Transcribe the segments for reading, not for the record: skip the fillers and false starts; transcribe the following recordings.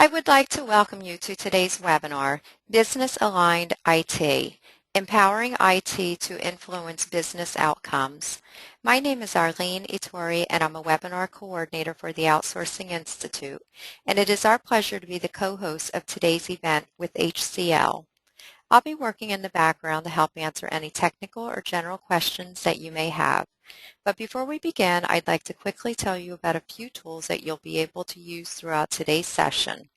I would like to welcome you to today's webinar, Business Aligned IT, Empowering IT to Influence Business Outcomes. My name is Arlene Itori, and I'm a webinar coordinator for the Outsourcing Institute, and it is our pleasure to be the co-host of today's event with HCL. I'll be working in the background to help answer any technical or general questions that you may have. But before we begin, I'd like to quickly tell you about a few tools that you'll be able to use throughout today's session.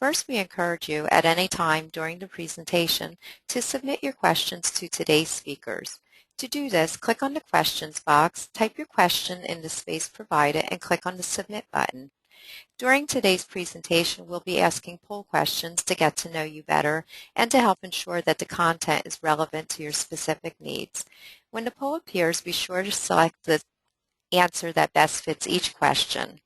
First, we encourage you at any time during the presentation to submit your questions to today's speakers. To do this, click on the questions box, type your question in the space provided, and click on the Submit button. During today's presentation, we'll be asking poll questions to get to know you better and to help ensure that the content is relevant to your specific needs. When the poll appears, be sure to select the answer that best fits each question.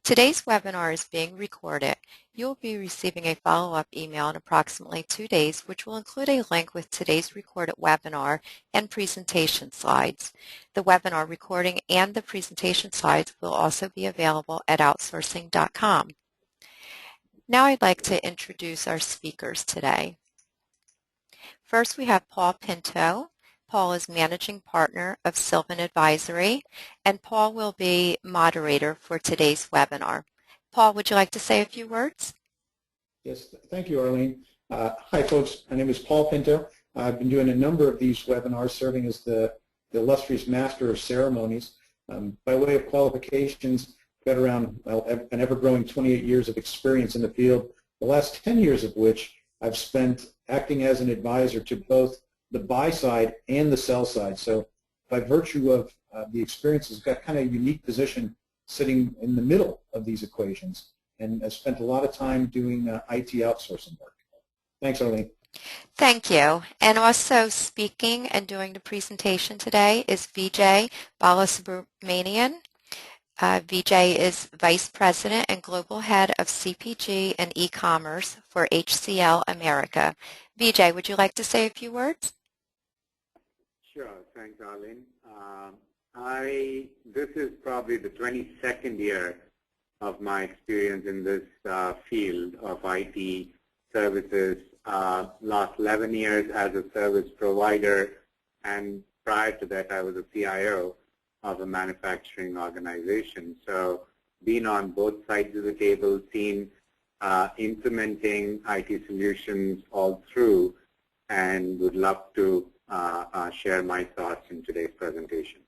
Today's webinar is being recorded. You will be receiving a follow-up email in approximately 2 days, which will include a link with today's recorded webinar and presentation slides. The webinar recording and the presentation slides will also be available at outsourcing.com. Now I'd like to introduce our speakers today. First, we have Paul Pinto. Paul is Managing Partner of Sylvan Advisory, and Paul will be moderator for today's webinar. Paul, would you like to say a few words? Yes, thank you, Arlene. Hi, folks. My name is Paul Pinto. I've been doing a number of these webinars, serving as the illustrious Master of Ceremonies. By way of qualifications, I've got around an ever-growing 28 years of experience in the field, the last 10 years of which I've spent acting as an advisor to both the buy side and the sell side. So by virtue of the experiences, I've got kind of a unique position sitting in the middle of these equations, and I've spent a lot of time doing IT outsourcing work. Thanks, Arlene. Thank you. And also speaking and doing the presentation today is Vijay Balasubramanian. Vijay is Vice President and Global Head of CPG and eCommerce for HCL America. Vijay, would you like to say a few words? Sure. Thanks, Arlene. This is probably the 22nd year of my experience in this field of IT services. Last 11 years as a service provider, and prior to that I was a CIO of a manufacturing organization. So been on both sides of the table, seen implementing IT solutions all through, and would love to share my thoughts in today's presentation.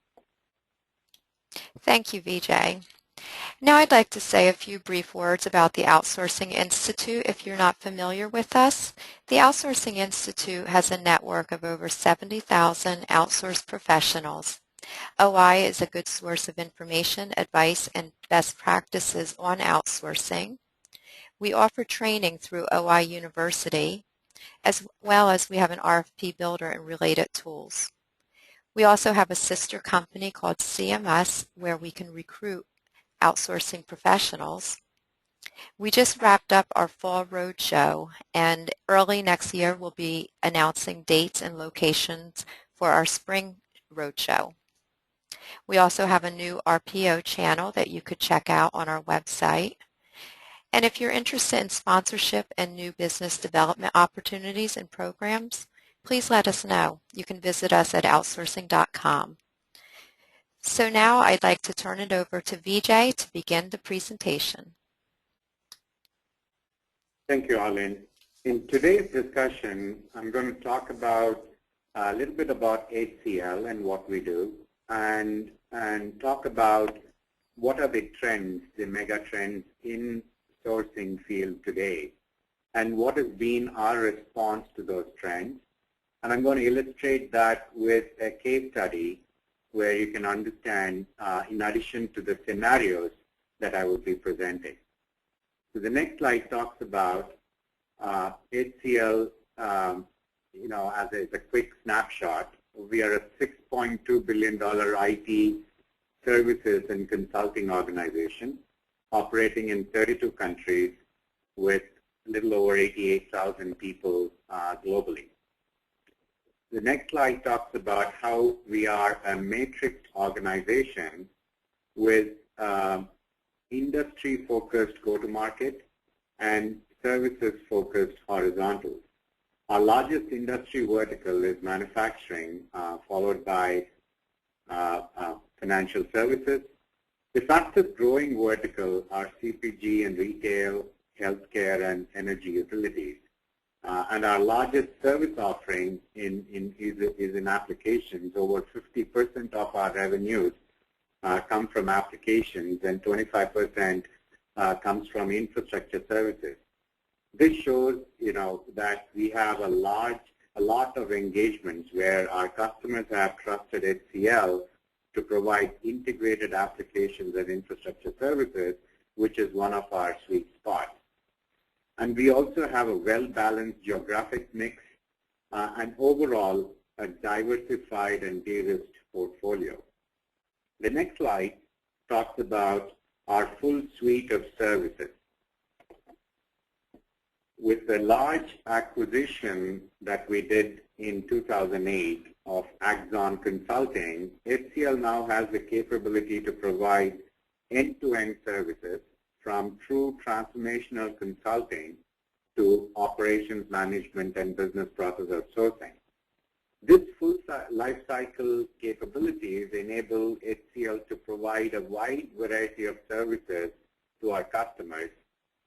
Thank you, Vijay. Now I'd like to say a few brief words about the Outsourcing Institute if you're not familiar with us. The Outsourcing Institute has a network of over 70,000 outsourced professionals. OI is a good source of information, advice, and best practices on outsourcing. We offer training through OI University, as well as we have an RFP builder and related tools. We also have a sister company called CMS where we can recruit outsourcing professionals. We just wrapped up our fall roadshow, and early next year we'll be announcing dates and locations for our spring roadshow. We also have a new RPO channel that you could check out on our website. And if you're interested in sponsorship and new business development opportunities and programs, please let us know. You can visit us at outsourcing.com. So now I'd like to turn it over to Vijay to begin the presentation. Thank you, Arlene. In today's discussion, I'm going to talk about a little bit about HCL and what we do, and talk about what are the trends, the mega trends in sourcing field today, and what has been our response to those trends. And I'm going to illustrate that with a case study where you can understand, in addition to the scenarios that I will be presenting. So the next slide talks about HCL, as a quick snapshot. We are a $6.2 billion IT services and consulting organization operating in 32 countries with a little over 88,000 people globally. The next slide talks about how we are a matrix organization with industry-focused go-to-market and services-focused horizontals. Our largest industry vertical is manufacturing, followed by financial services. The fastest growing vertical are CPG and retail, healthcare, and energy utilities. And our largest service offering is in applications. Over 50% of our revenues come from applications, and 25% comes from infrastructure services. This shows, that we have a lot of engagements where our customers have trusted HCL to provide integrated applications and infrastructure services, which is one of our sweet spots. And we also have a well-balanced geographic mix and overall a diversified and de-risked portfolio. The next slide talks about our full suite of services. With the large acquisition that we did in 2008 of Axon Consulting, HCL now has the capability to provide end-to-end services from true transformational consulting to operations management and business process outsourcing. This full life cycle capabilities enable HCL to provide a wide variety of services to our customers,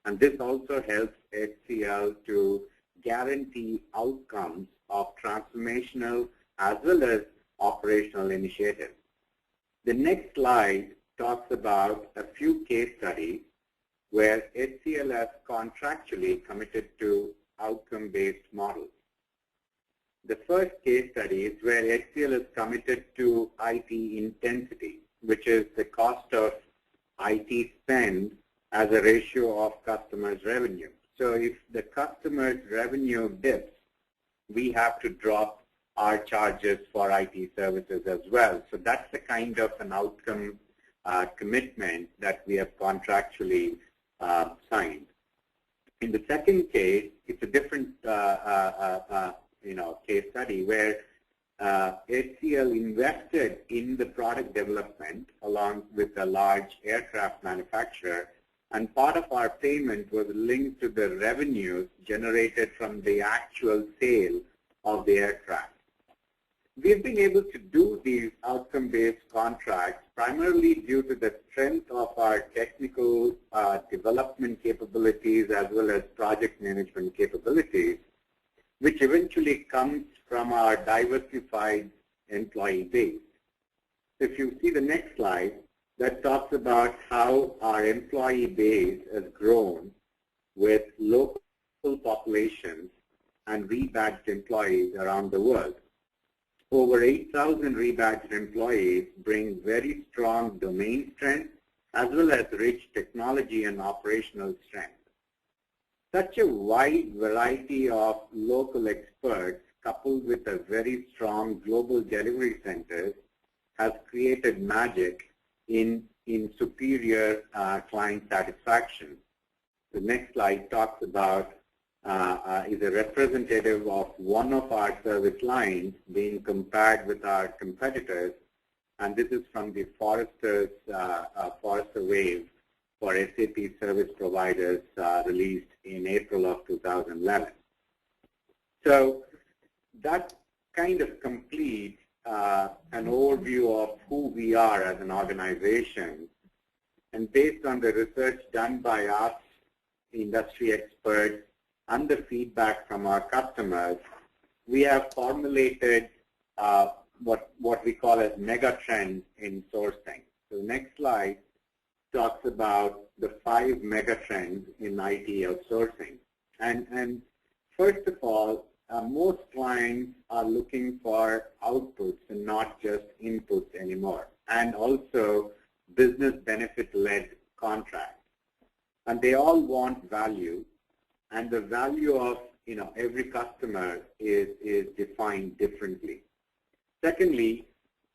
and this also helps HCL to guarantee outcomes of transformational as well as operational initiatives. The next slide talks about a few case studies where HCL has contractually committed to outcome-based models. The first case study is where HCL is committed to IT intensity, which is the cost of IT spend as a ratio of customers' revenue. So if the customer's revenue dips, we have to drop our charges for IT services as well. So that's the kind of an outcome commitment that we have contractually signed. In the second case, it's a different case study where HCL invested in the product development along with a large aircraft manufacturer, and part of our payment was linked to the revenues generated from the actual sale of the aircraft. We've been able to do these outcome-based contracts primarily due to the strength of our technical development capabilities as well as project management capabilities, which eventually comes from our diversified employee base. If you see the next slide, that talks about how our employee base has grown with local populations and rebadged employees around the world. Over 8,000 rebadged employees bring very strong domain strength as well as rich technology and operational strength. Such a wide variety of local experts coupled with a very strong global delivery centers has created magic in superior client satisfaction. The next slide talks about is a representative of one of our service lines being compared with our competitors, and this is from the Forrester Wave for SAP service providers released in April of 2011. So that kind of completes an overview of who we are as an organization. And based on the research done by us, industry experts, and the feedback from our customers, we have formulated what we call as mega trends in sourcing. So the next slide talks about the 5 mega trends in IT outsourcing. And first of all, most clients are looking for outputs and not just inputs anymore, and also business benefit-led contracts. And they all want value, and the value of every customer is defined differently. Secondly,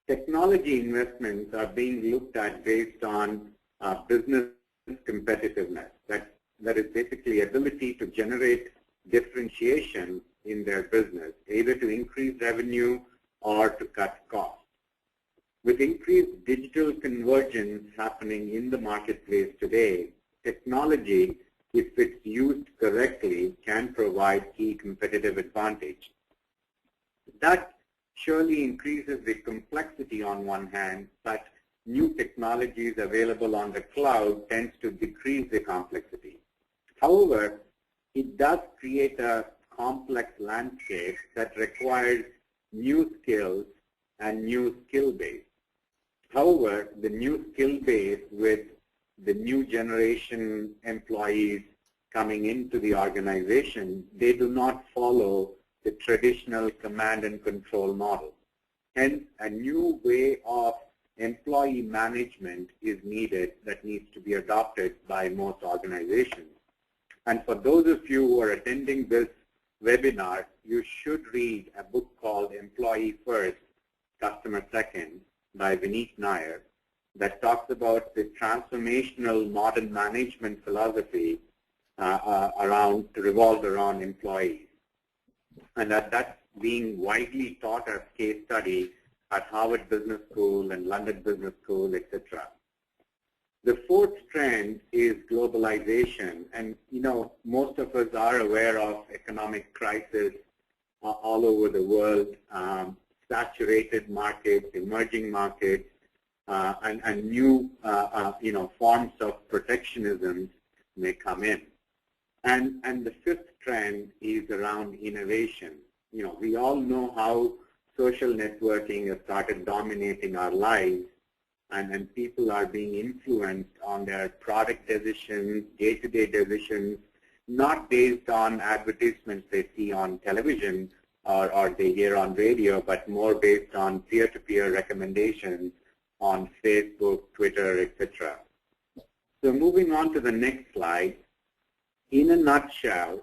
technology investments are being looked at based on business competitiveness. That is basically ability to generate differentiation in their business, either to increase revenue or to cut costs. With increased digital convergence happening in the marketplace today, technology if it's used correctly, can provide key competitive advantage. That surely increases the complexity on one hand, but new technologies available on the cloud tends to decrease the complexity. However, it does create a complex landscape that requires new skills and new skill base. However, the new skill base with the new generation employees coming into the organization, they do not follow the traditional command and control model. Hence, a new way of employee management is needed that needs to be adopted by most organizations. And for those of you who are attending this webinar, you should read a book called Employee First, Customer Second by Vineet Nair that talks about the transformational modern management philosophy revolved around employees. And that's being widely taught as case study at Harvard Business School and London Business School, etc. The fourth trend is globalization, and most of us are aware of economic crisis all over the world, saturated markets, emerging markets, and new forms of protectionism may come in. And the fifth trend is around innovation. We all know how social networking has started dominating our lives, and people are being influenced on their product decisions, day-to-day decisions, not based on advertisements they see on television or they hear on radio, but more based on peer-to-peer recommendations on Facebook, Twitter, etc. So moving on to the next slide, in a nutshell,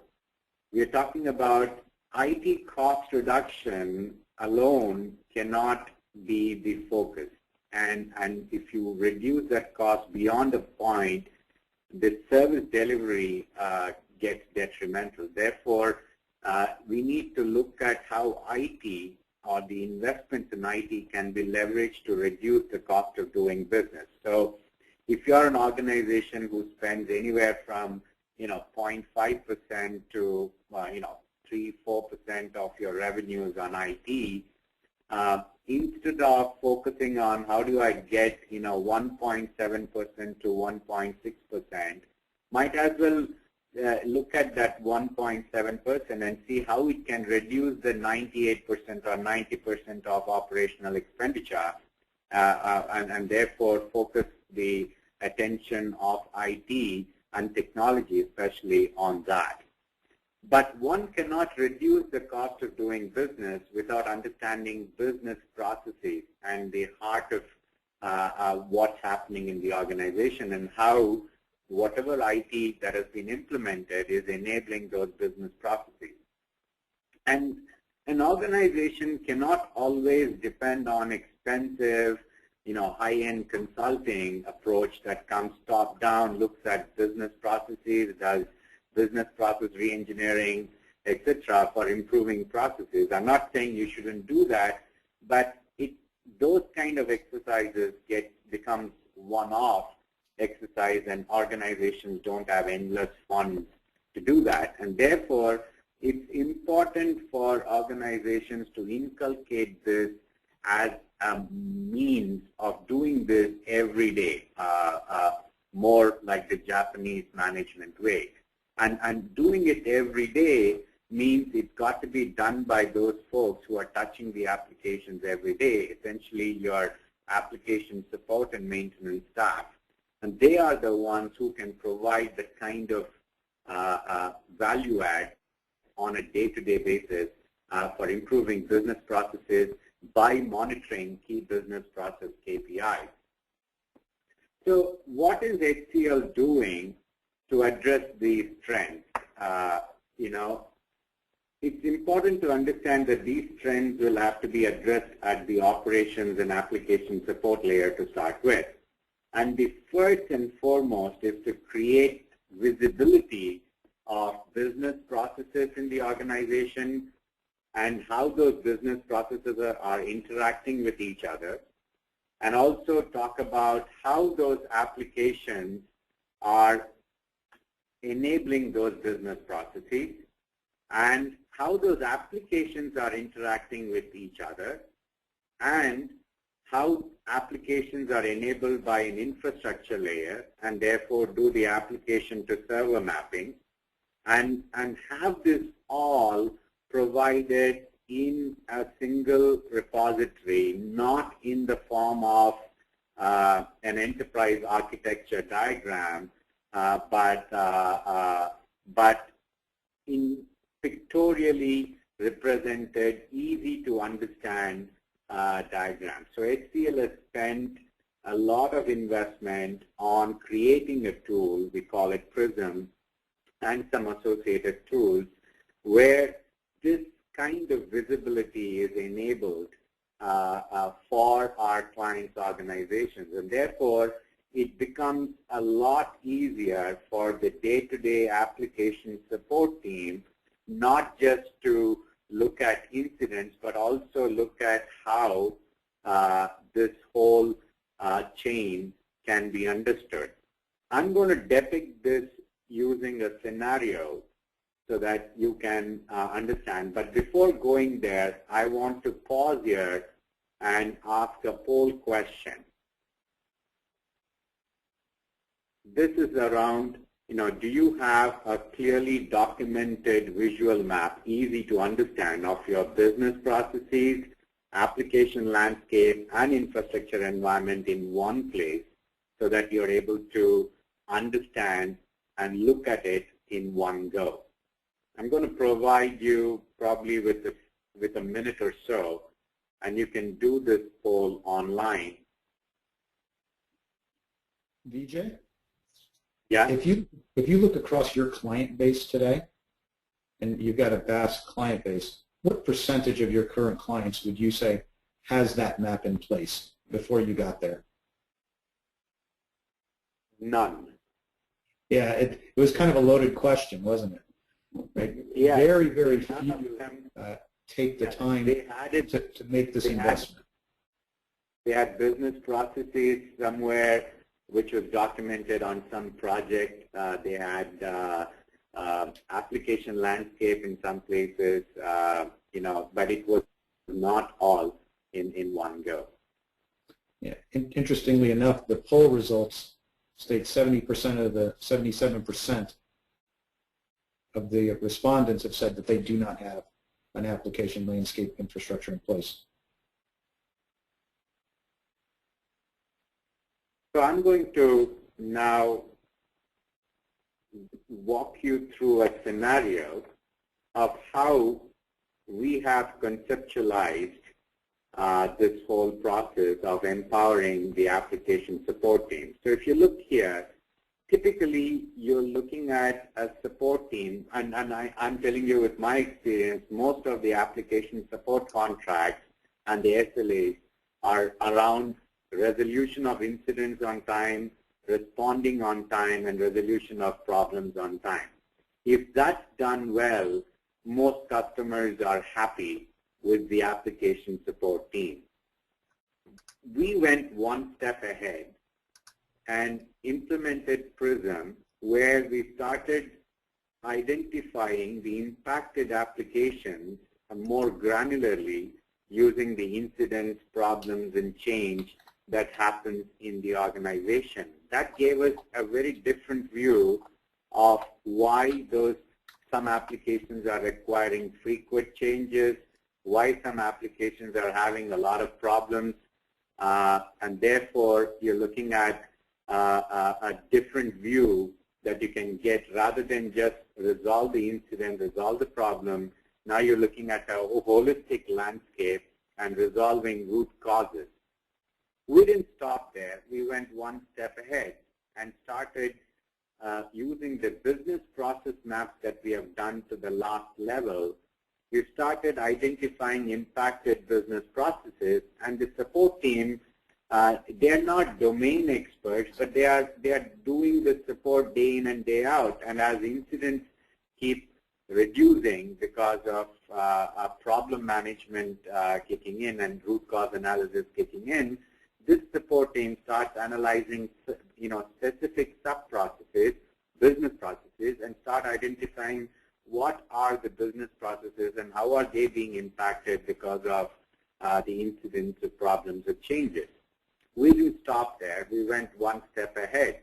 we are talking about IT cost reduction alone cannot be the focus. And if you reduce that cost beyond a point, the service delivery gets detrimental. Therefore, we need to look at how IT or the investments in IT can be leveraged to reduce the cost of doing business. So if you're an organization who spends anywhere from 0.5% to 3-4% of your revenues on IT, instead of focusing on how do I get 1.7% to 1.6%, might as well look at that 1.7% and see how it can reduce the 98% or 90% of operational expenditure, and therefore focus the attention of IT and technology especially on that. But one cannot reduce the cost of doing business without understanding business processes and the heart of what's happening in the organization and how whatever IT that has been implemented is enabling those business processes. And an organization cannot always depend on expensive, high-end consulting approach that comes top-down, looks at business processes, does business process reengineering, etc., for improving processes. I'm not saying you shouldn't do that, but those kind of exercises becomes one-off exercise, and organizations don't have endless funds to do that. And therefore, it's important for organizations to inculcate this as a means of doing this every day, more like the Japanese management way. And doing it every day means it's got to be done by those folks who are touching the applications every day, essentially your application support and maintenance staff. And they are the ones who can provide the kind of value add on a day-to-day basis for improving business processes by monitoring key business process KPIs. So what is HCL doing to address these trends? It's important to understand that these trends will have to be addressed at the operations and application support layer to start with. And the first and foremost is to create visibility of business processes in the organization and how those business processes are interacting with each other, and also talk about how those applications are enabling those business processes, and how those applications are interacting with each other, and how applications are enabled by an infrastructure layer and therefore do the application to server mapping, and have this all provided in a single repository, not in the form of an enterprise architecture diagram, but in pictorially represented, easy to understand diagrams. So HCL has spent a lot of investment on creating a tool, we call it Prism, and some associated tools, where this kind of visibility is enabled for our clients' organizations. And therefore, it becomes a lot easier for the day-to-day application support team, not just to look at incidents, but also look at how this whole chain can be understood. I'm going to depict this using a scenario so that you can understand. But before going there, I want to pause here and ask a poll question. This is around, do you have a clearly documented visual map, easy to understand, of your business processes, application landscape, and infrastructure environment in one place so that you're able to understand and look at it in one go? I'm going to provide you probably with a minute or so, and you can do this poll online. Vijay? Yeah. If you look across your client base today, and you've got a vast client base, what percentage of your current clients would you say has that map in place before you got there? None. Yeah, it was kind of a loaded question, wasn't it? Right? Yeah. Very, very few take the time to make this investment. They had business processes somewhere which was documented on some project. They had application landscape in some places, but it was not all in one go. Yeah. Interestingly enough, the poll results state 70% of the 77% of the respondents have said that they do not have an application landscape infrastructure in place. So I'm going to now walk you through a scenario of how we have conceptualized this whole process of empowering the application support team. So if you look here, typically you're looking at a support team, and I'm telling you with my experience, most of the application support contracts and the SLAs are around resolution of incidents on time, responding on time, and resolution of problems on time. If that's done well, most customers are happy with the application support team. We went one step ahead and implemented Prism, where we started identifying the impacted applications more granularly using the incidents, problems, and change that happens in the organization. That gave us a very different view of why some applications are requiring frequent changes, why some applications are having a lot of problems, and therefore you're looking at a different view that you can get. Rather than just resolve the incident, resolve the problem, now you're looking at a holistic landscape and resolving root causes. We didn't stop there. We went one step ahead and started using the business process maps that we have done to the last level. We started identifying impacted business processes, and the support team, they're not domain experts, but they are doing the support day in and day out. And as incidents keep reducing because of problem management kicking in and root cause analysis kicking in, this support team starts analyzing, specific sub-processes, business processes, processes and start identifying what are the business processes and how are they being impacted because of the incidents or problems or changes. We didn't stop there. We went one step ahead.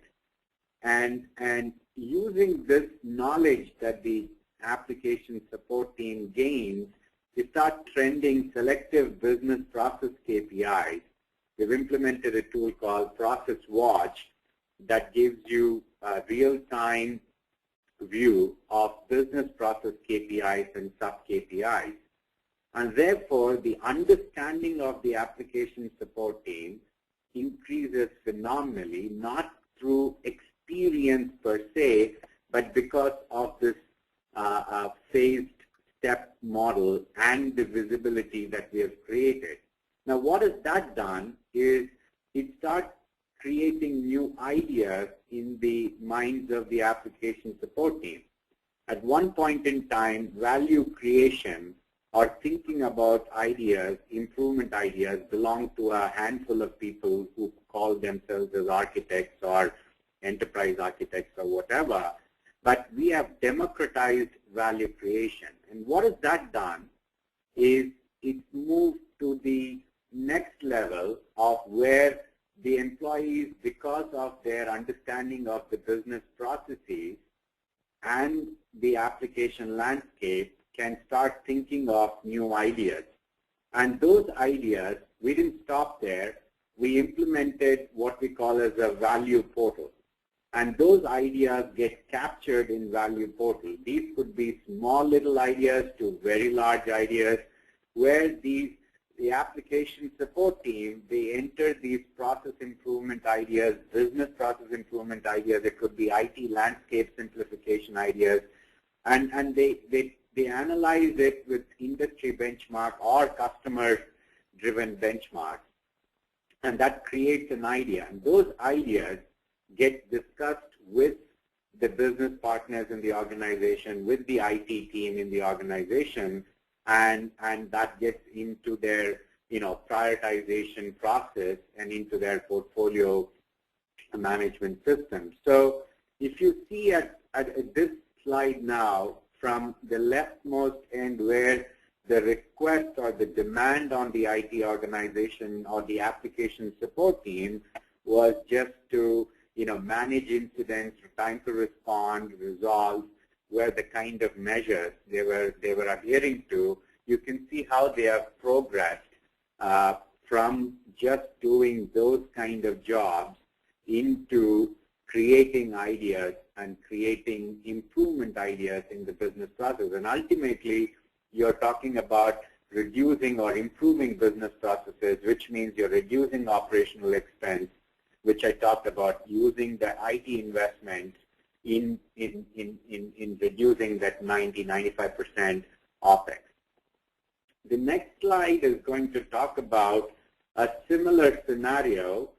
And using this knowledge that the application support team gains, we start trending selective business process KPIs. We've implemented a tool called Process Watch that gives you a real-time view of business process KPIs and sub-KPIs. And therefore, the understanding of the application support team increases phenomenally, not through experience per se, but because of this phased step model and the visibility that we have created. Now, what has that done is it starts creating new ideas in the minds of the application support team. At one point in time, value creation or thinking about ideas, improvement ideas, belong to a handful of people who call themselves as architects or enterprise architects or whatever. But we have democratized value creation. And what has that done is it's moved to the next level of where the employees, because of their understanding of the business processes and the application landscape, can start thinking of new ideas. And those ideas, we didn't stop there. We implemented what we call as a value portal. And those ideas get captured in value portal. These could be small little ideas to very large ideas where the application support team, they enter these process improvement ideas, business process improvement ideas. It could be IT landscape simplification ideas. And they analyze it with industry benchmark or customer-driven benchmarks. And that creates an idea. And those ideas get discussed with the business partners in the organization, with the IT team in the organization, and that gets into their prioritization process and into their portfolio management system. So if you see at this slide now, from the leftmost end where the request or the demand on the IT organization or the application support team was just to manage incidents, time to respond, resolve, were the kind of measures they were adhering to. You can see how they have progressed from just doing those kind of jobs into creating ideas and creating improvement ideas in the business process. And ultimately, you're talking about reducing or improving business processes, which means you're reducing operational expense, which I talked about, using the IT investment in reducing that 90–95% OpEx. The next slide is going to talk about a similar scenario,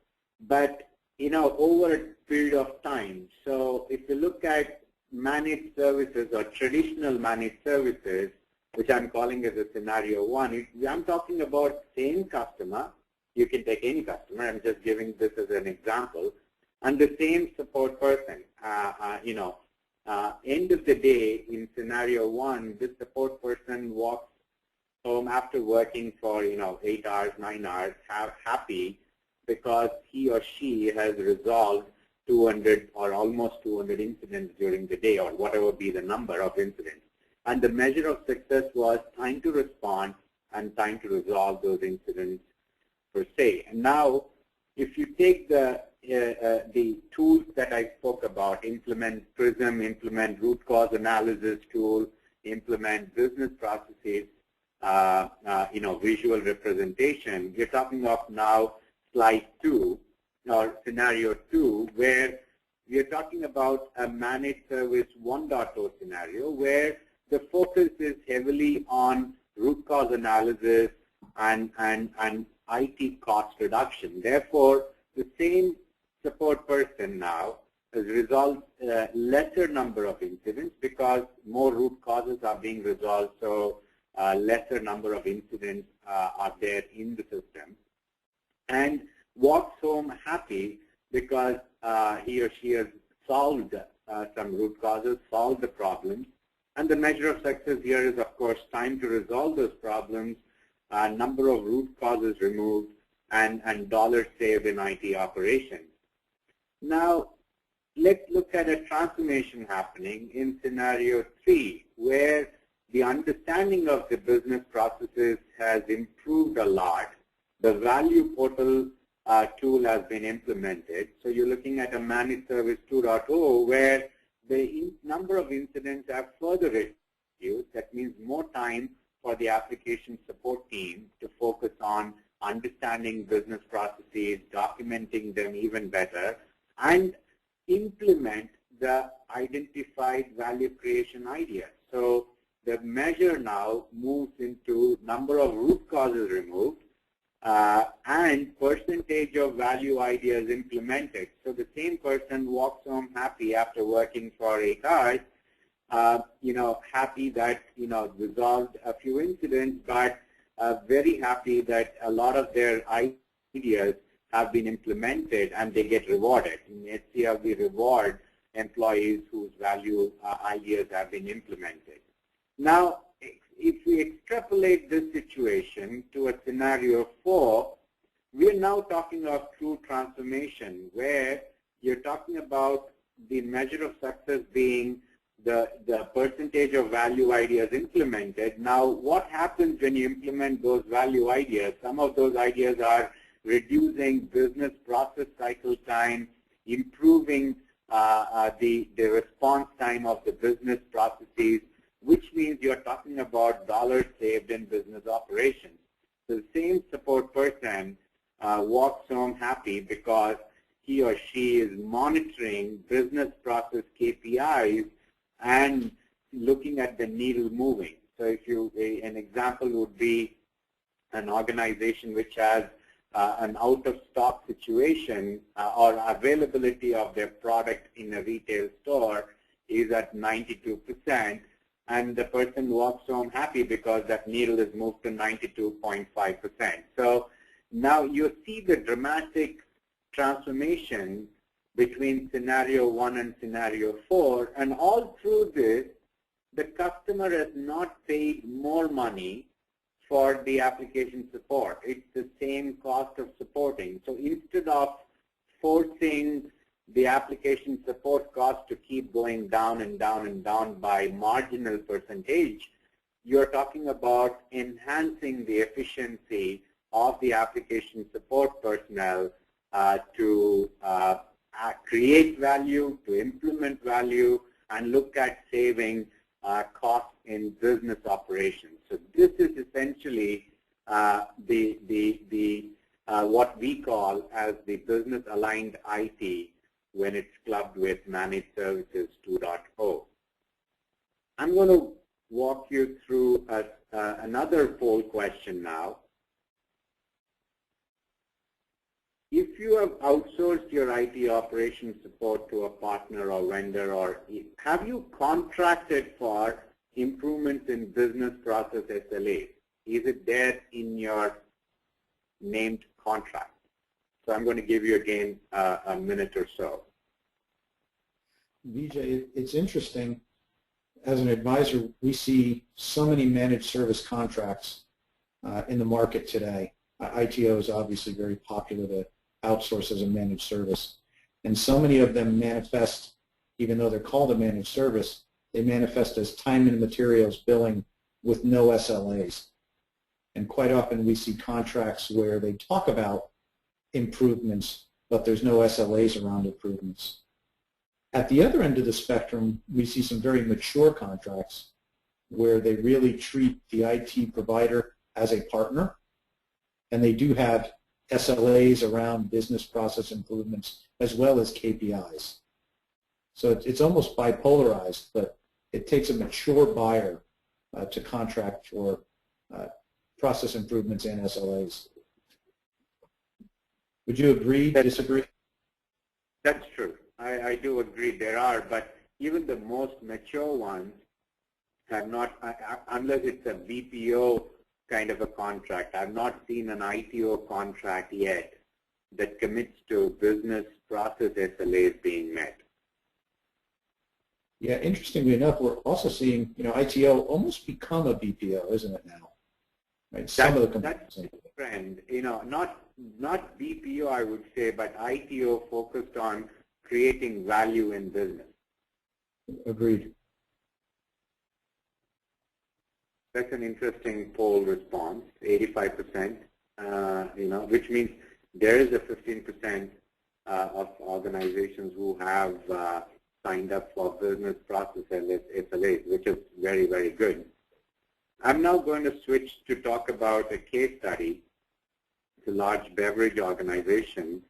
but over a period of time. So if you look at managed services or traditional managed services, which I'm calling as a scenario one, I'm talking about same customer. You can take any customer. I'm just giving this as an example. And the same support person. End of the day, in scenario one, this support person walks home after working for 8 hours, 9 hours, happy because he or she has resolved 200 or almost 200 incidents during the day, or whatever be the number of incidents. And the measure of success was time to respond and time to resolve those incidents per se. And now, if you take the tools that I spoke about, implement PRISM, implement root cause analysis tool, implement business processes, visual representation, you're talking of now slide 2 or scenario 2, where we're talking about a managed service 1.0 scenario where the focus is heavily on root cause analysis and IT cost reduction. Therefore, the same support person now has resolved a lesser number of incidents because more root causes are being resolved, so a lesser number of incidents are there in the system. And walks home happy because he or she has solved some root causes, solve the problems. And the measure of success here is, of course, time to resolve those problems, number of root causes removed, and dollars saved in IT operations. Now, let's look at a transformation happening in scenario 3, where the understanding of the business processes has improved a lot. The value portal tool has been implemented. So you're looking at a managed service 2.0 where the number of incidents have further reduced. That means more time for the application support team to focus on understanding business processes, documenting them even better, and implement the identified value creation ideas. So the measure now moves into number of root causes removed and percentage of value ideas implemented. So the same person walks home happy after working for 8 hours, happy that, resolved a few incidents, but very happy that a lot of their ideas have been implemented and they get rewarded. In HCL, we reward employees whose value ideas have been implemented. Now, if we extrapolate this situation to a scenario 4, we're now talking of true transformation, where you're talking about the measure of success being the percentage of value ideas implemented. Now, what happens when you implement those value ideas? Some of those ideas are reducing business process cycle time, improving the response time of the business processes, which means you're talking about dollars saved in business operations. So the same support person walks home happy because he or she is monitoring business process KPIs and looking at the needle moving. So if an example would be an organization which has an out-of-stock situation or availability of their product in a retail store is at 92%, and the person walks home happy because that needle is moved to 92.5%. So now you see the dramatic transformation between scenario 1 and scenario 4, and all through this, the customer has not paid more money for the application support. It's the same cost of supporting. So instead of forcing the application support cost to keep going down and down and down by marginal percentage, you're talking about enhancing the efficiency of the application support personnel to create value, to implement value, and look at saving costs in business operations. So this is essentially what we call as the business aligned IT when it's clubbed with Managed Services 2.0. I'm going to walk you through another poll question now. If you have outsourced your IT operations support to a partner or vendor, or have you contracted for improvements in business process SLA? Is it there in your named contract? So I'm going to give you again a minute or so. Vijay, it's interesting. As an advisor, we see so many managed service contracts in the market today. ITO is obviously very popular to outsource as a managed service. And so many of them manifest, even though they're called a managed service, they manifest as time and materials billing with no SLAs. And quite often we see contracts where they talk about improvements, but there's no SLAs around improvements. At the other end of the spectrum, we see some very mature contracts where they really treat the IT provider as a partner, and they do have SLAs around business process improvements as well as KPIs. So it's almost bipolarized, but it takes a mature buyer to contract for process improvements and SLAs. Would you agree, disagree? That's true. I do agree there are, but even the most mature ones have not, unless it's a BPO kind of a contract. I've not seen an ITO contract yet that commits to business process SLAs being met. Yeah, interestingly enough, we're also seeing, ITO almost become a BPO, isn't it now? Right. Some of the that's the trend. Not BPO, I would say, but ITO focused on creating value in business. Agreed. That's an interesting poll response, 85%. Which means there is a 15% of organizations who have signed up for business process SLAs, which is very, very good. I'm now going to switch to talk about a case study. It's a large beverage organization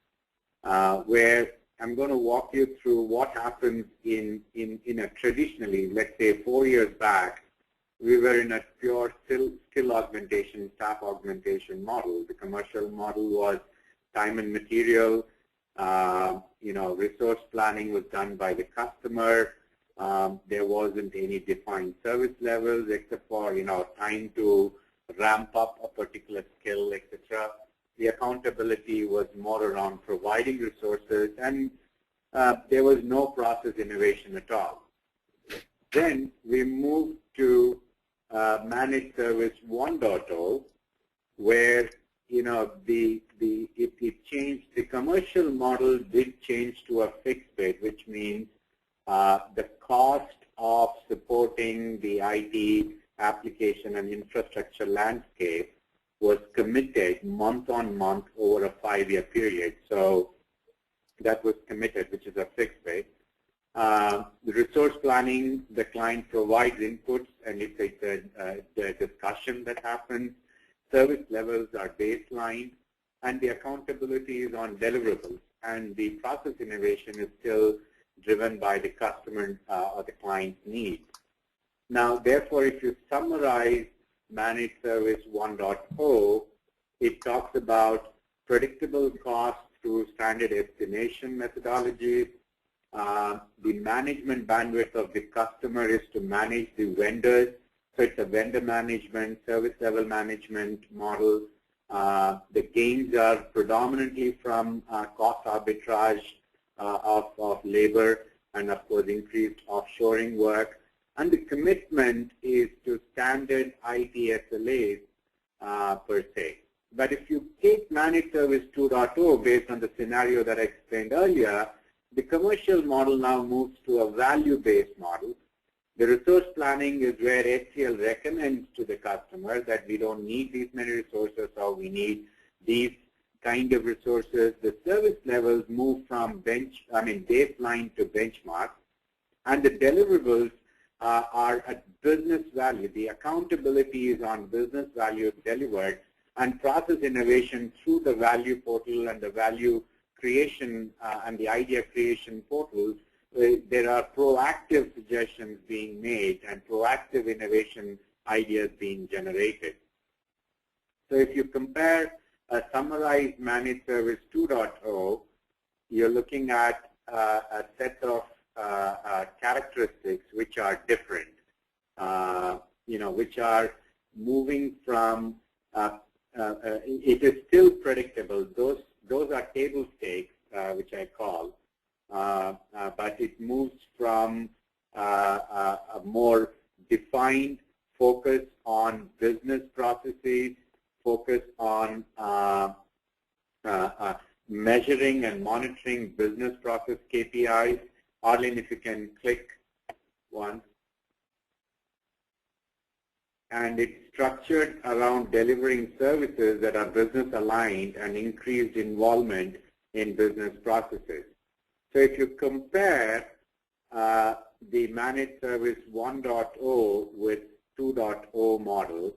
where I'm going to walk you through what happens in a traditionally, let's say 4 years back, we were in a pure skill augmentation, staff augmentation model. The commercial model was time and material. Resource planning was done by the customer. There wasn't any defined service levels except for time to ramp up a particular skill, etc. The accountability was more around providing resources, and there was no process innovation at all. Then we moved to Managed Service 1.0, where it changed. The commercial model did change to a fixed rate, which means the cost of supporting the IT application and infrastructure landscape was committed month on month over a 5-year period. So that was committed, which is a fixed rate. The resource planning, the client provides inputs, and it's a discussion that happens. Service levels are baseline, and the accountability is on deliverables. And the process innovation is still driven by the customer or the client's needs. Now, therefore, if you summarize Managed Service 1.0, it talks about predictable costs through standard estimation methodologies. The management bandwidth of the customer is to manage the vendors. So it's a vendor management, service level management model. The gains are predominantly from cost arbitrage of labor and, of course, increased offshoring work. And the commitment is to standard IT SLAs per se. But if you take Managed Service 2.0 based on the scenario that I explained earlier, the commercial model now moves to a value-based model. The resource planning is where HCL recommends to the customer that we don't need these many resources, or we need these kind of resources. The service levels move from baseline to benchmark, and the deliverables are at business value. The accountability is on business value delivered, and process innovation through the value portal and the value creation and the idea creation portals. There are proactive suggestions being made and proactive innovation ideas being generated. So if you compare a summarized Managed Service 2.0, you're looking at a set of characteristics which are different, which are moving from, it is still predictable. Those are table stakes, which I call, but it moves from a more defined focus on business processes, focus on measuring and monitoring business process KPIs. Arlene, if you can click one. And it's structured around delivering services that are business aligned and increased involvement in business processes. So if you compare the Managed Service 1.0 with 2.0 model,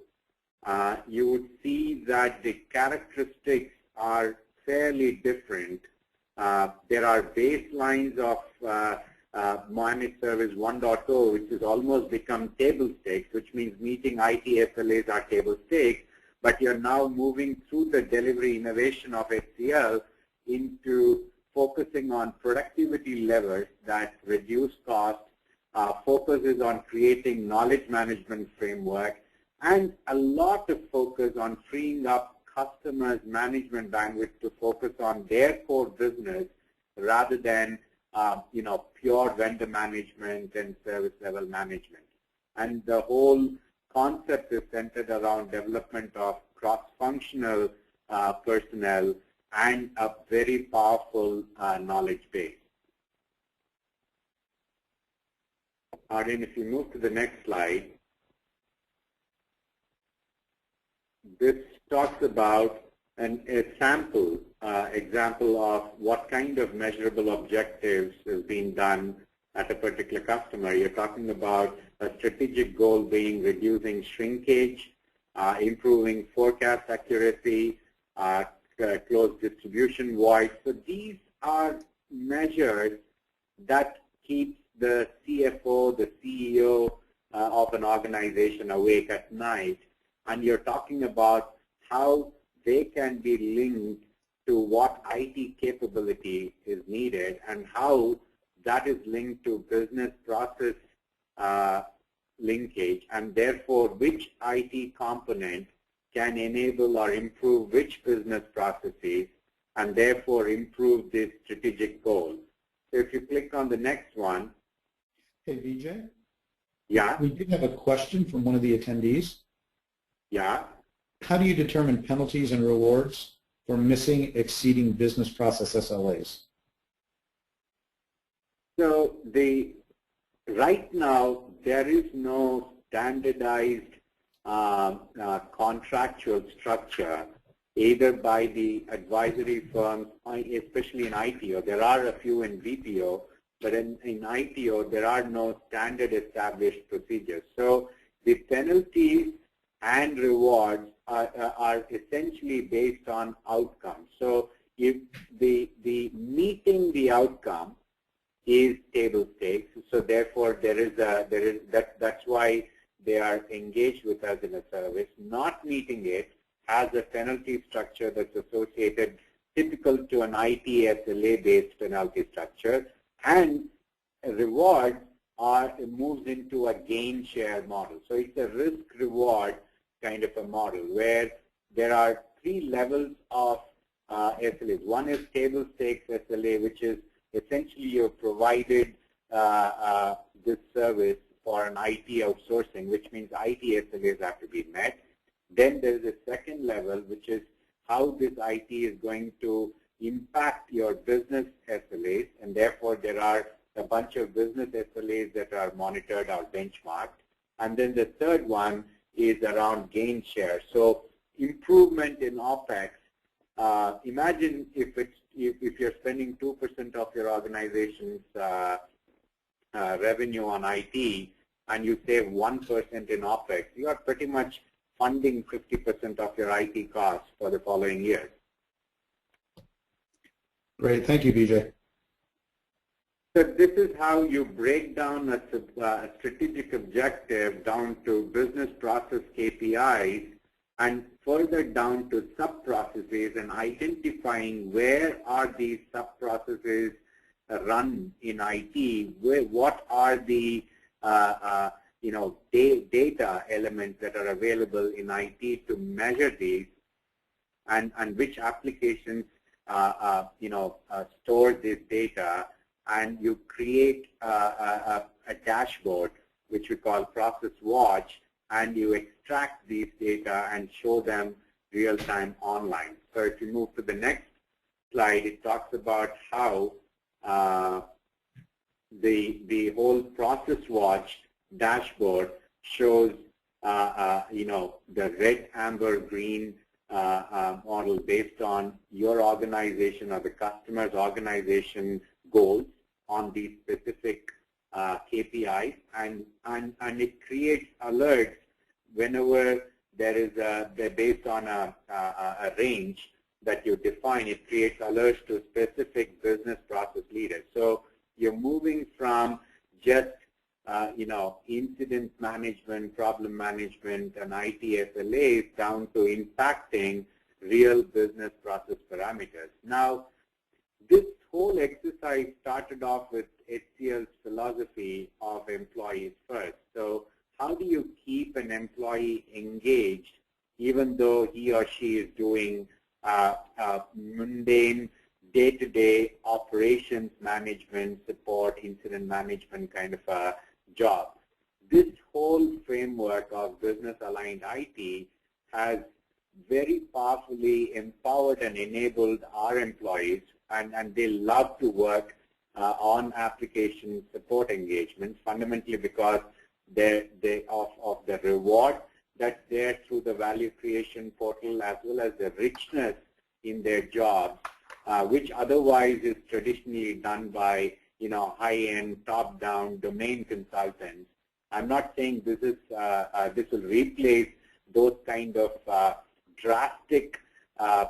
you would see that the characteristics are fairly different. There are baselines of Managed Service 1.0, which has almost become table stakes, which means meeting IT SLAs are table stakes, but you're now moving through the delivery innovation of HCL into focusing on productivity levers that reduce cost, focuses on creating knowledge management framework, and a lot of focus on freeing up customers' management bandwidth to focus on their core business rather than pure vendor management and service level management. And the whole concept is centered around development of cross-functional personnel and a very powerful knowledge base. Arden, if you move to the next slide, this talks about a sample example of what kind of measurable objectives is being done at a particular customer. You're talking about a strategic goal being reducing shrinkage, improving forecast accuracy, close distribution voids. So these are measures that keep the CFO, the CEO of an organization awake at night. And you're talking about how they can be linked to what IT capability is needed and how that is linked to business process linkage, and therefore which IT component can enable or improve which business processes and therefore improve this strategic goal. So if you click on the next one. Hey, Vijay? Yeah? We did have a question from one of the attendees. Yeah? How do you determine penalties and rewards for missing, exceeding business process SLAs? So right now, there is no standardized contractual structure either by the advisory firms, especially in ITO. There are a few in BPO, but in ITO, there are no standard established procedures. So the penalties and rewards are essentially based on outcomes. So if the meeting the outcome is table stakes, so therefore that's why they are engaged with us in a service. Not meeting it has a penalty structure that's associated, typical to an IT SLA-based penalty structure, and reward moves into a gain share model. So it's a risk-reward kind of a model where there are 3 levels of SLAs. One is table stakes SLA, which is essentially you've provided this service for an IT outsourcing, which means IT SLAs have to be met. Then there's a second level, which is how this IT is going to impact your business SLAs, and therefore there are a bunch of business SLAs that are monitored or benchmarked. And then the third one is around gain share. So improvement in OpEx. Imagine if you're spending 2% of your organization's revenue on IT and you save 1% in OpEx, you are pretty much funding 50% of your IT costs for the following year. Great. Thank you, Vijay. So this is how you break down a strategic objective down to business process KPIs and further down to sub-processes and identifying where are these sub-processes run in IT, what are the data elements that are available in IT to measure these, and which applications store this data, and you create a dashboard which we call Process Watch, and you extract these data and show them real-time online. So if you move to the next slide, it talks about how the whole Process Watch dashboard shows the red, amber, green model based on your organization or the customer's organization goals on these specific KPIs, and it creates alerts whenever there is based on a range that you define. It creates alerts to specific business process leaders. So you're moving from just incident management, problem management, and IT SLAs down to impacting real business process parameters. Now, this whole exercise started off with HCL's philosophy of employees first. So how do you keep an employee engaged even though he or she is doing mundane day-to-day operations management, support, incident management kind of a job. This whole framework of business-aligned IT has very powerfully empowered and enabled our employees, and they love to work on application support engagements, fundamentally because of the reward that's there through the value creation portal, as well as the richness in their jobs, which otherwise is traditionally done by high-end, top-down domain consultants. I'm not saying this will replace those kind of drastic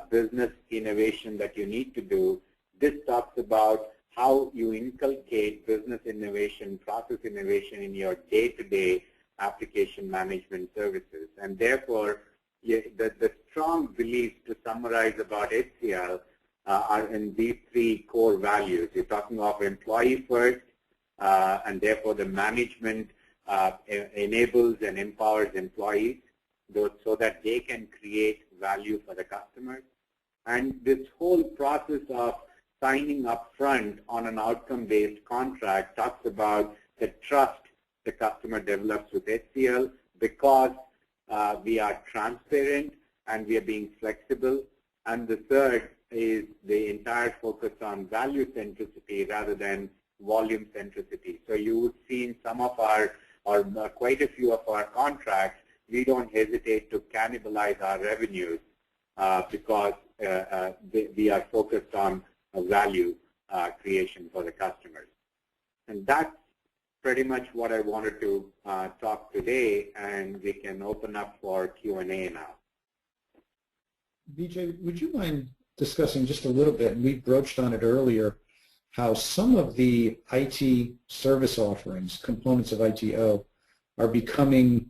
business innovation that you need to do. This talks about how you inculcate business innovation, process innovation in your day-to-day application management services. And therefore, the strong beliefs, to summarize, about HCL are in these three core values. You're talking of employee first, and therefore the management enables and empowers employees so that they can create value for the customers. And this whole process of signing up front on an outcome-based contract talks about the trust the customer develops with HCL, because we are transparent and we are being flexible. And the third is the entire focus on value centricity rather than volume centricity. So you would see in some of our, or quite a few of our contracts, we don't hesitate to cannibalize our revenues because we are focused on value creation for the customers. And that's pretty much what I wanted to talk today, and we can open up for Q&A now. Vijay, would you mind discussing just a little bit, and we broached on it earlier, how some of the IT service offerings, components of ITO, are becoming,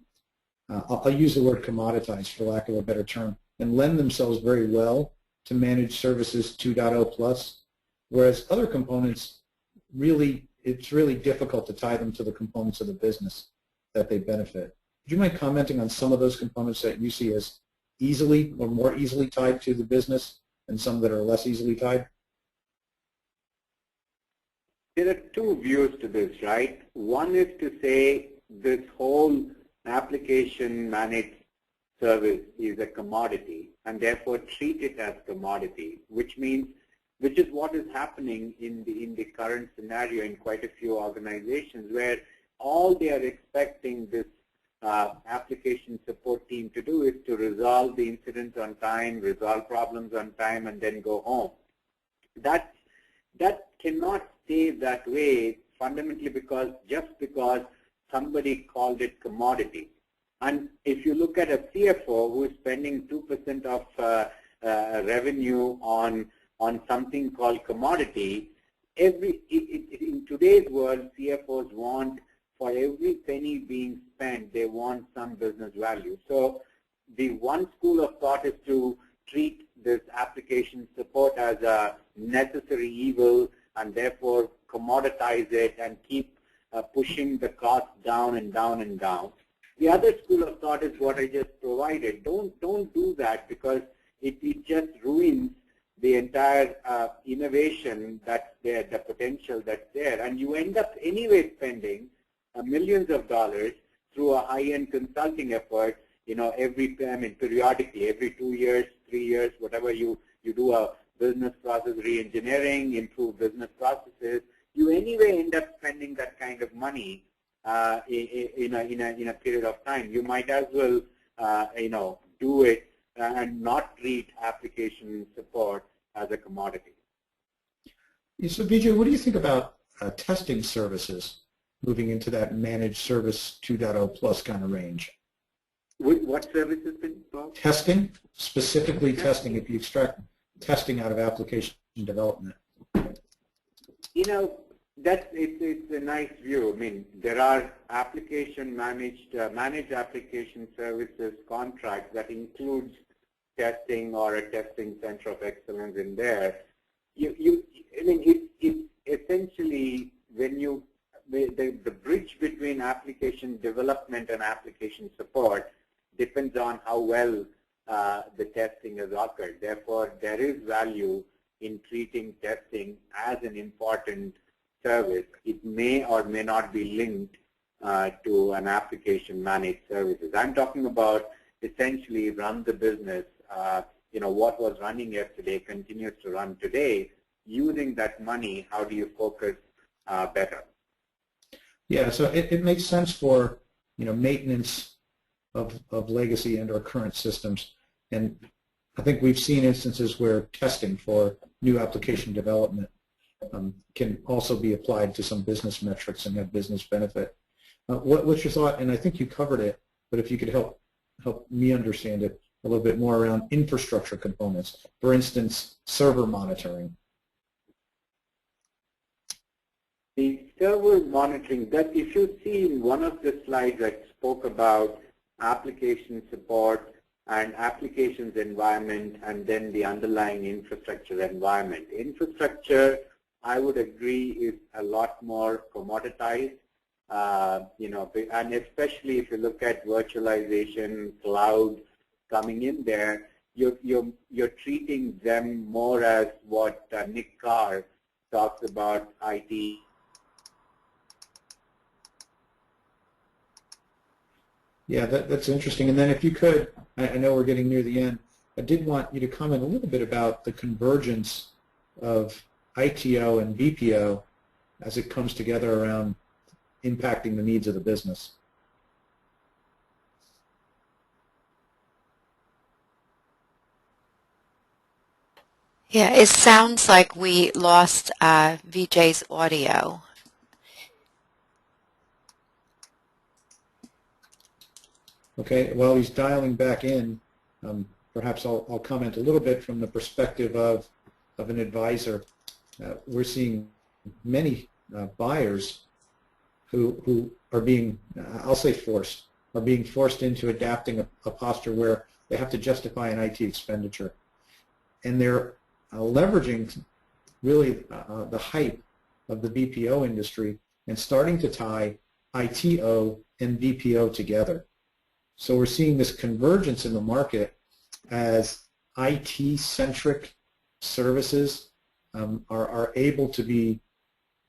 I'll use the word commoditized for lack of a better term, and lend themselves very well to managed services 2.0 plus, whereas other components really, it's really difficult to tie them to the components of the business that they benefit. Would you mind commenting on some of those components that you see as easily or more easily tied to the business and some that are less easily tied? There are two views to this, right? One is to say this whole application managed service is a commodity, and therefore treat it as commodity, which means, which is what is happening in the current scenario in quite a few organizations, where all they are expecting this application support team to do is to resolve the incidents on time, resolve problems on time, and then go home. That cannot stay that way, fundamentally just because somebody called it commodity. And if you look at a CFO who is spending 2% of revenue on something called commodity, in today's world, CFOs want, for every penny being spent, they want some business value. So the one school of thought is to treat this application support as a necessary evil and therefore commoditize it and keep pushing the cost down and down and down. The other school of thought is what I just provided. Don't do that, because it just ruins the entire innovation that's there, the potential that's there, and you end up anyway spending millions of dollars through a high-end consulting effort, periodically, every 2 years, 3 years, whatever you do a business process re-engineering, improve business processes, you anyway end up spending that kind of money in a period of time. You might as well, do it and not treat application support as a commodity. So Vijay, what do you think about testing services moving into that managed service 2.0 plus kind of range? What services, Bob? Testing, specifically testing, if you extract testing out of application development. It's a nice view. I mean, there are application managed application services contracts that includes testing or a testing center of excellence in there. It's essentially when the bridge between application development and application support depends on how well the testing has occurred. Therefore, there is value in treating testing as an important service. It may or may not be linked to an application managed services. I'm talking about essentially run the business, what was running yesterday continues to run today. Using that money, how do you focus better? Yeah, so it makes sense for maintenance of legacy and or current systems, and I think we've seen instances where testing for new application development can also be applied to some business metrics and have business benefit. What's your thought? And I think you covered it, but if you could help me understand it a little bit more around infrastructure components, for instance, server monitoring. The server monitoring, that if you see in one of the slides I spoke about application support and applications environment and then the underlying infrastructure environment. Infrastructure, I would agree, is a lot more commoditized, and especially if you look at virtualization, cloud coming in there, you're treating them more as what Nick Carr talks about IT. Yeah, that's interesting. And then if you could, I know we're getting near the end, I did want you to comment a little bit about the convergence of ITO and BPO as it comes together around impacting the needs of the business. Yeah, it sounds like we lost Vijay's audio. Okay, while he's dialing back in, perhaps I'll comment a little bit from the perspective of an advisor. We're seeing many buyers who are being, I'll say are being forced into adapting a posture where they have to justify an IT expenditure. And they're leveraging really the hype of the BPO industry and starting to tie ITO and BPO together. So we're seeing this convergence in the market as IT-centric services are able to be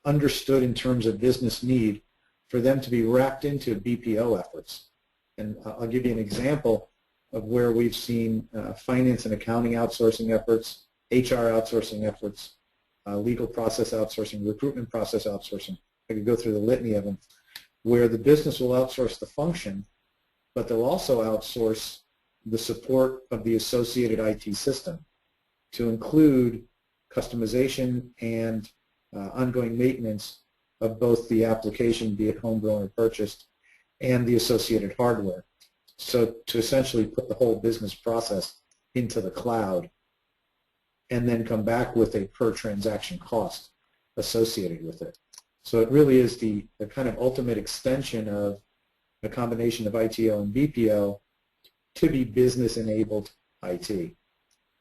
understood in terms of business need for them to be wrapped into BPO efforts. And I'll give you an example of where we've seen finance and accounting outsourcing efforts, HR outsourcing efforts, legal process outsourcing, recruitment process outsourcing. I could go through the litany of them, where the business will outsource the function, but they'll also outsource the support of the associated IT system to include customization and ongoing maintenance of both the application, be it homegrown or purchased, and the associated hardware. So to essentially put the whole business process into the cloud and then come back with a per transaction cost associated with it. So it really is the kind of ultimate extension of a combination of ITO and BPO to be business-enabled IT.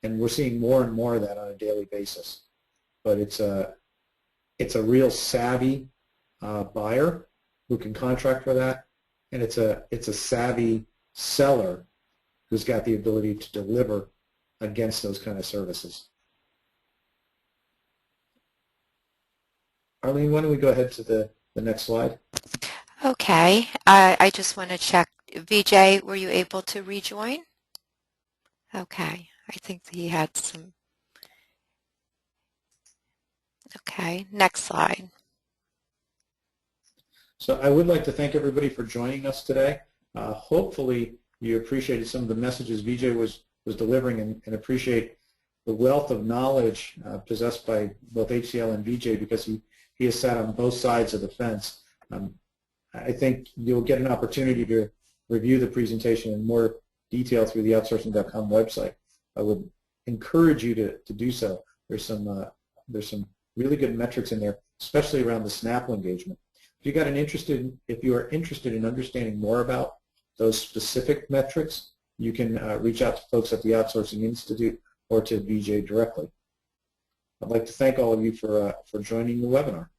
And we're seeing more and more of that on a daily basis. But it's a real savvy buyer who can contract for that, and it's a savvy seller who's got the ability to deliver against those kind of services. Arlene, why don't we go ahead to the next slide? Okay, I just want to check. Vijay, were you able to rejoin? Okay, I think he had some. Okay, next slide. So I would like to thank everybody for joining us today. Hopefully you appreciated some of the messages Vijay was delivering and appreciate the wealth of knowledge possessed by both HCL and Vijay, because he has sat on both sides of the fence. I think you'll get an opportunity to review the presentation in more detail through the outsourcing.com website. I would encourage you to do so. There's some really good metrics in there, especially around the Snapple engagement. If you are interested in understanding more about those specific metrics, you can reach out to folks at the Outsourcing Institute or to Vijay directly. I'd like to thank all of you for joining the webinar.